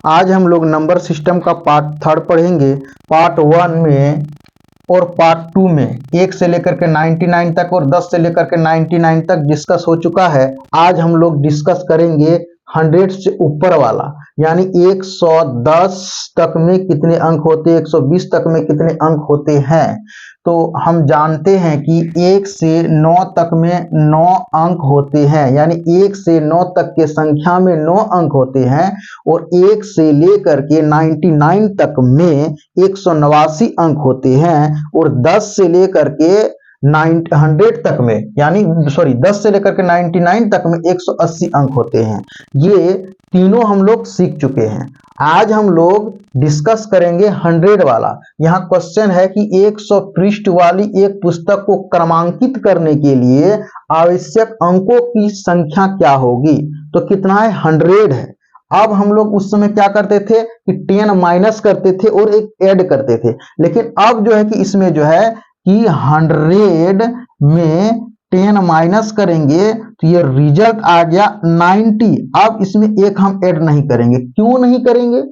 आज हम लोग नंबर सिस्टम का पार्ट 3 पढ़ेंगे। पार्ट 1 में और पार्ट 2 में 1 से लेकर के 99 तक और 10 से लेकर के 99 तक डिस्कस हो चुका है। आज हम लोग डिस्कस करेंगे 100 से ऊपर वाला, यानी 110 तक में कितने अंक होते हैं, 120 तक में कितने अंक होते हैं। तो हम जानते हैं कि 1 से 9 तक में 9 अंक होते हैं, यानी 1 से 9 तक के संख्या में 9 अंक होते हैं। और 1 से लेकर के 99 तक में 189 अंक होते हैं। और 10 से लेकर के 100 तक में, यानी 10 से लेकर के 99 तक में 180 अंक होते हैं। ये तीनों हम लोग सीख चुके हैं। आज हम लोग डिस्कस करेंगे 100 वाला। यहाँ क्वेश्चन है कि 100 पृष्ठ वाली एक पुस्तक को क्रमांकित करने के लिए आवश्यक अंकों की संख्या क्या होगी। तो कितना है, 100 है। अब हम लोग उस समय क्या करते थे कि 10 माइनस करते थे और एक ऐड करते थे, लेकिन अब जो है कि इसमें जो है कि 100 में 10 माइनस करेंगे तो ये रिजल्ट आ गया 90। अब इसमें एक हम ऐड नहीं करेंगे। क्यों नहीं करेंगे?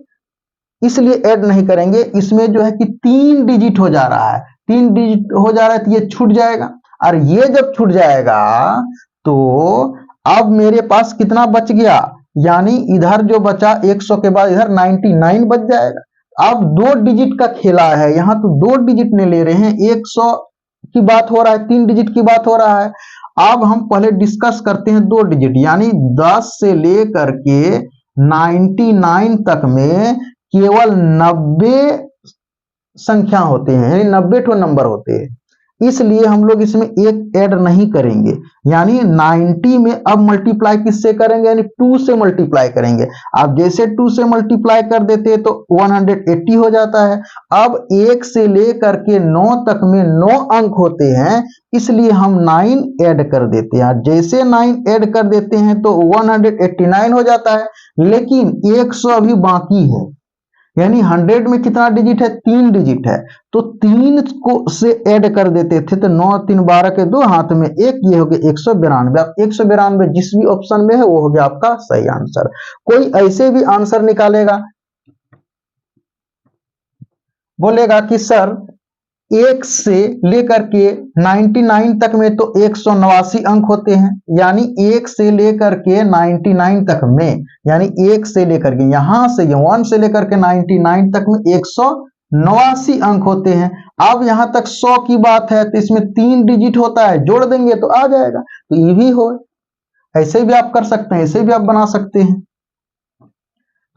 इसलिए ऐड नहीं करेंगे, इसमें जो है कि 3 डिजिट हो जा रहा है। 3 डिजिट हो जा रहा है तो ये छूट जाएगा, और ये जब छूट जाएगा तो अब मेरे पास कितना बच गया, यानी इधर जो बचा 100 के बाद इधर 99 बच जाएगा। अब 2 डिजिट का खेला है, यहाँ तो 2 डिजिट ने ले रहे हैं। 100 की बात हो रहा है, 3 डिजिट की बात हो रहा है। अब हम पहले डिस्कस करते हैं 2 डिजिट, यानी 10 से लेकर के 99 तक में केवल 90 संख्या होते हैं, यानी 90 ठो नंबर होते हैं। इसलिए हम लोग इसमें एक ऐड नहीं करेंगे, यानी 90 में अब मल्टीप्लाई किससे करेंगे, यानी 2 से मल्टीप्लाई करेंगे। अब जैसे 2 से मल्टीप्लाई कर देते हैं तो 180 हो जाता है। अब 1 से लेकर के 9 तक में 9 अंक होते हैं, इसलिए हम 9 ऐड कर देते हैं। जैसे 9 ऐड कर देते हैं तो 189 हो जाता है, लेकिन 100 अभी बाकी है। यानी 100 में कितना डिजिट है, 3 डिजिट है। तो 3 को से ऐड कर देते थे तो 9 3 12 के 2 हाथ में 1, ये हो गया 192। अब 192 जिस भी ऑप्शन में है वो हो गया आपका सही आंसर। कोई ऐसे भी आंसर निकालेगा, बोलेगा कि सर 1 से लेकर के 99 तक में तो 189 अंक होते हैं, यानी 1 से लेकर के 99 तक में, यानी 1 से लेकर के यहां से 1 से लेकर के 99 तक में 189 अंक होते हैं। अब यहां तक 100 की बात है तो इसमें 3 डिजिट होता है, जोड़ देंगे तो आ जाएगा। तो ये भी हो, ऐसे भी आप कर सकते हैं, ऐसे भी आप बना सकते हैं।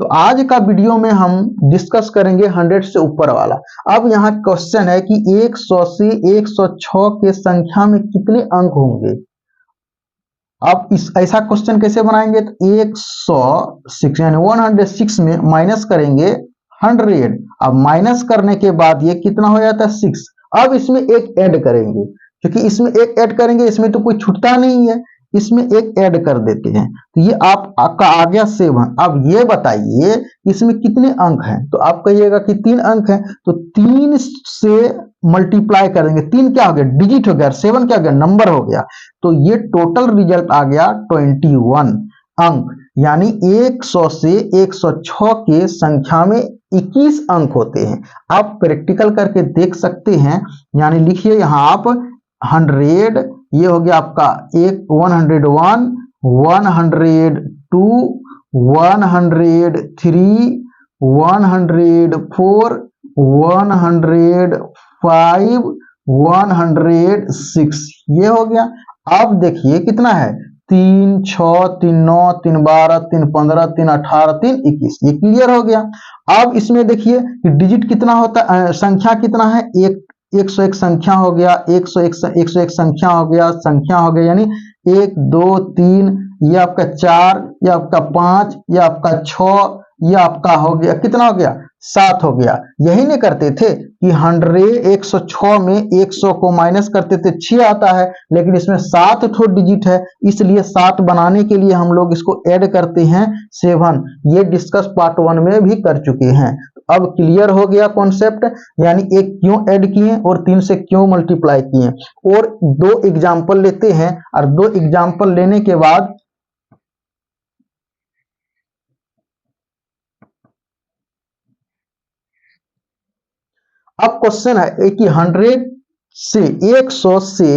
तो आज का वीडियो में हम डिस्कस करेंगे 100 से ऊपर वाला। अब यहाँ क्वेश्चन है कि 100 से 106 के संख्या में कितने अंक होंगे। अब इस ऐसा क्वेश्चन कैसे बनाएंगे, तो 106 यानी 106 में माइनस करेंगे 100। अब माइनस करने के बाद ये कितना हो जाता है, 6। अब इसमें एक ऐड करेंगे, क्योंकि इसमें एक ऐड करेंगे, इसमें तो कोई छूटता नहीं है, इसमें एक ऐड कर देते हैं। तो ये आपका आ गया 7। अब ये बताइए इसमें कितने अंक हैं, तो आप कहिएगा कि 3 अंक हैं। तो 3 से मल्टीप्लाई करेंगे, 3 क्या हो गया, डिजिट हो गया, 7 क्या हो गया, नंबर हो गया। तो ये टोटल रिजल्ट आ गया 21 अंक, यानी 100 से 106 के संख्या में 21 अंक होते हैं। आप प्रैक्टिकल करके देख सकते हैं, यानी लिखिए यहाँ आप 100, ये हो गया आपका 101, 102, 103, 104, 105, 106, ये हो गया। अब देखिए कितना है, 3 6 3 9 3 12 3 15 3 18 3 21, ये क्लियर हो गया। अब इसमें देखिए डिजिट कितना होता है, संख्या कितना है, 101 संख्या हो गया, 101 संख्या हो गया, यानी 1 2 3, ये आपका 4, ये आपका 5, ये आपका 6, ये आपका हो गया, कितना हो गया, 7 हो गया। यही नहीं करते थे कि 106 में 100 को माइनस करते थे 6 आता है, लेकिन इसमें 7 ठो डिजिट है, इसलिए 7 बनाने के लिए हम लोग इसको ऐड करते हैं 7। ये डिस्कस पार्ट 1 में भी कर चुके हैं। अब क्लियर हो गया कॉन्सेप्ट, यानी एक क्यों ऐड किए और 3 से क्यों मल्टीप्लाई किए। और 2 एग्जाम्पल लेते हैं, और 2 एग्जाम्पल लेने के बाद अब क्वेश्चन है कि 100 से 100 से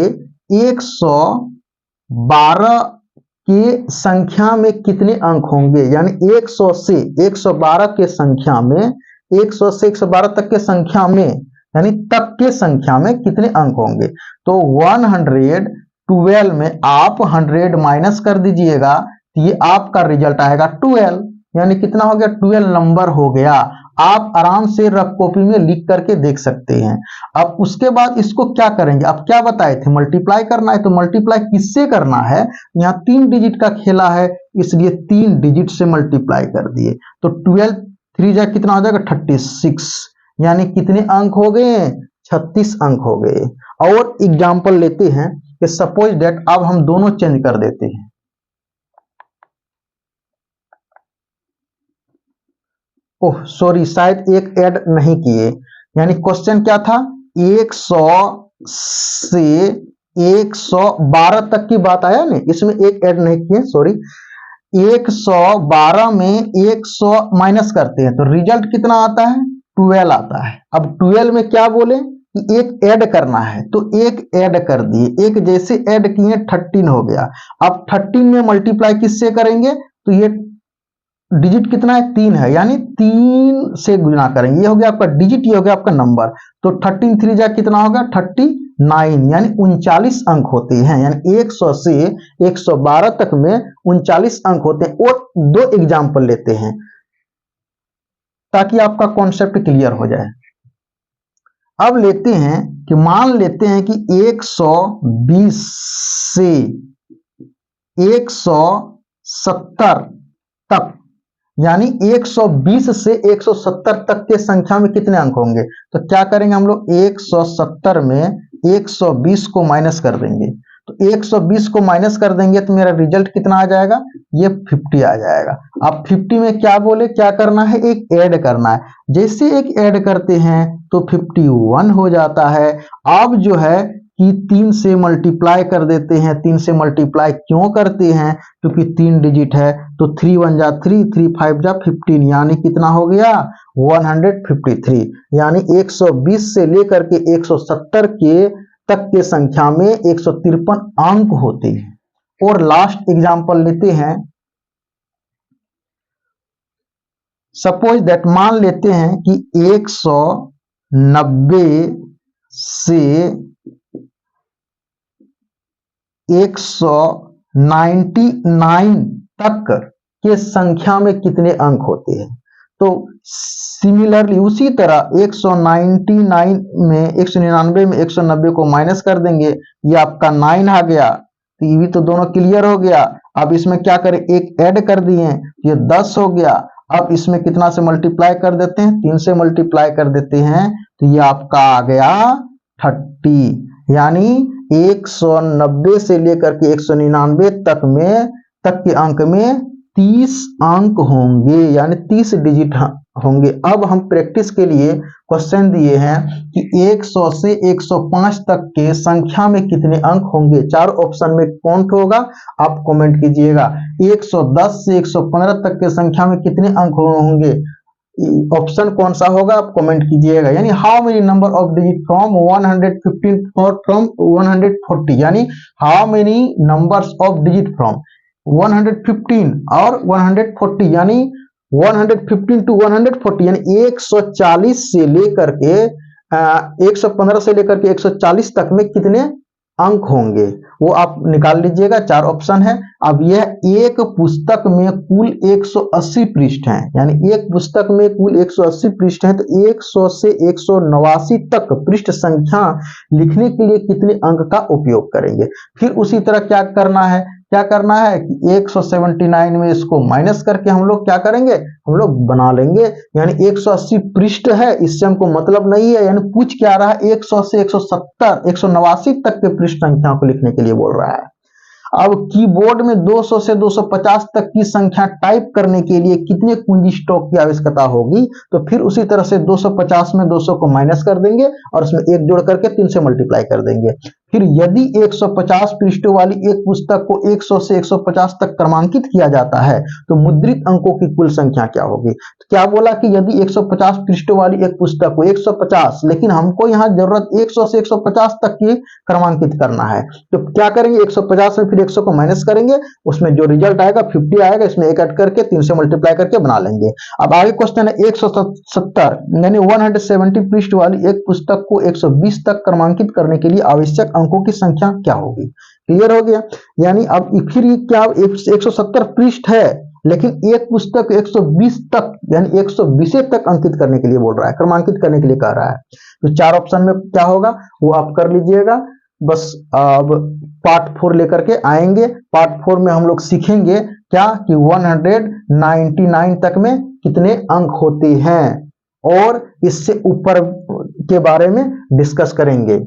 112 के संख्या में कितने अंक होंगे, यानी 100 से 112 के संख्या में, 100 से 112 तक के संख्या में, यानी तक के संख्या में कितने अंक होंगे। तो 112 में आप 100 माइनस कर दीजिएगा तो ये आपका रिजल्ट आएगा 12, यानी कितना हो गया, 12 नंबर हो गया। आप आराम से रफ कॉपी में लिख करके देख सकते हैं। अब उसके बाद इसको क्या करेंगे, अब क्या बताए थे, मल्टीप्लाई करना है। तो मल्टीप्लाई किससे करना है, यहाँ 3 डिजिट का खेला है, इसलिए 3 डिजिट से मल्टीप्लाई कर दिए। तो 12 3 जा कितना हो जाएगा 36, यानी कितने अंक हो गए, 36 अंक हो गए। और एग्जाम्पल लेते हैं कि सपोज दैट अब हम दोनों चेंज कर देते हैं। ओह सॉरी, शायद एक ऐड नहीं किए, यानी क्वेश्चन क्या था, 100 से 112 तक की बात आया ना, इसमें एक ऐड नहीं किए, सॉरी। 112 में 100 माइनस करते हैं तो रिजल्ट कितना आता है, 12 आता है। अब 12 में क्या बोले कि एक ऐड करना है, तो एक ऐड कर दिए, एक जैसे ऐड किए 13 हो गया। अब 13 में मल्टीप्लाई किससे करेंगे, तो ये डिजिट कितना है, 3 है, यानी 3 से गुना करेंगे, ये हो गया आपका डिजिट, ये हो गया आपका नंबर। तो 13 3 जा कितना होगा 39, यानी 39 अंक होते हैं, यानी 100 से 112 तक में 39 अंक होते हैं। और 2 एग्जाम्पल लेते हैं ताकि आपका कॉन्सेप्ट क्लियर हो जाए। अब लेते हैं कि मान लेते हैं कि 120 से 170 तक, यानी 120 से 170 तक के संख्या में कितने अंक होंगे। तो क्या करेंगे हम लोग, 170 में 120 को माइनस कर देंगे। तो 120 को माइनस कर देंगे तो मेरा रिजल्ट कितना आ जाएगा, ये 50 आ जाएगा। अब 50 में क्या बोले, क्या करना है, एक ऐड करना है। जैसे एक ऐड करते हैं तो 51 हो जाता है। अब जो है कि 3 से मल्टीप्लाई कर देते हैं। 3 से मल्टीप्लाई क्यों करते हैं, क्योंकि 3 डिजिट है, तो 3 1 जा 3, 3 5 जा 15, यानी कितना हो गया 153, यानी 120 से लेकर के 170 के तक के संख्या में 153 अंक होते हैं। और लास्ट एग्जांपल लेते हैं, सपोज दैट मान लेते हैं कि 190 से 199 तक के संख्या में कितने अंक होते हैं। तो सिमिलरली उसी तरह 199 में 199 में 190 को माइनस कर देंगे, ये आपका 9 आ गया। तो ये भी तो दोनों क्लियर हो गया। अब इसमें क्या करें, एक ऐड कर दिए, ये 10 हो गया। अब इसमें कितना से मल्टीप्लाई कर देते हैं, 3 से मल्टीप्लाई कर देते हैं, तो ये आपका आ गया 30, यानी 190 से लेकर के 199 तक के अंक में 30 अंक होंगे, यानी 30 डिजिट होंगे। अब हम प्रैक्टिस के लिए क्वेश्चन दिए हैं कि 100 से 105 तक के संख्या में कितने अंक होंगे। 4 ऑप्शन में कौन होगा, आप कमेंट कीजिएगा। 110 से 115 तक के संख्या में कितने अंक होंगे, ऑप्शन कौन सा होगा, आप कमेंट कीजिएगा। यानी how many number of digit from 115 और फ्रॉम 140, यानी how many numbers of digit from 115 और 140, यानी 115 टू 140, यानी 140 से लेकर के 115 से लेकर के 140 तक में कितने अंक होंगे, वो आप निकाल लीजिएगा। 4 ऑप्शन है। अब यह एक पुस्तक में कुल 180 पृष्ठ हैं, यानी एक पुस्तक में कुल 180 पृष्ठ हैं, तो 100 से 189 तक पृष्ठ संख्या लिखने के लिए कितने अंक का उपयोग करेंगे। फिर उसी तरह क्या करना है कि 179 में इसको माइनस करके हम लोग क्या करेंगे, हम लोग बना लेंगे। यानी 180 पृष्ठ है, इससे हमको मतलब नहीं है, यानी पूछ क्या रहा है, 100 से 170 189 तक के पृष्ठ संख्या को लिखने के लिए बोल रहा है। अब कीबोर्ड में 200 से 250 तक की संख्या टाइप करने के लिए कितने कुंजी स्ट्रोक की आवश्यकता होगी, तो फिर उसी तरह से 250 में 200 को माइनस कर देंगे और उसमें 1 जोड़ करके 3 से मल्टीप्लाई कर देंगे। फिर यदि 150 पृष्ठों वाली एक पुस्तक को 100 से 150 तक क्रमांकित किया जाता है तो मुद्रित अंकों की कुल संख्या क्या होगी? तो क्या बोला कि यदि 150 पृष्ठों वाली एक पुस्तक को 150, लेकिन हमको यहाँ जरूरत 100 से 150 तक की क्रमांकित करना है, तो क्या करेंगे? 150 में फिर 100 को माइनस करेंगे, उसमें जो रिजल्ट आएगा 50 आएगा, इसमें एक ऐड करके 3 से मल्टीप्लाई करके बना लेंगे। अब आगे क्वेश्चन है 170 यानी 170 पृष्ठ वाली एक पुस्तक को 120 तक क्रमांकित करने के लिए आवश्यक अंकों की संख्या क्या होगी? क्लियर हो गया? यानी अब फिर ये क्या 170 पृष्ठ है, लेकिन एक पुस्तक 120 तक यानी 120 तक अंकित करने के लिए बोल रहा है, क्रमांकित करने के लिए कह रहा है। तो 4 ऑप्शन में क्या होगा वो आप कर लीजिएगा। बस अब पार्ट 4 लेकर के आएंगे। पार्ट 4 में हम लोग सीखेंगे क्या कि 199 तक में कितने अंक होते हैं और इससे ऊपर के बारे में डिस्कस करेंगे।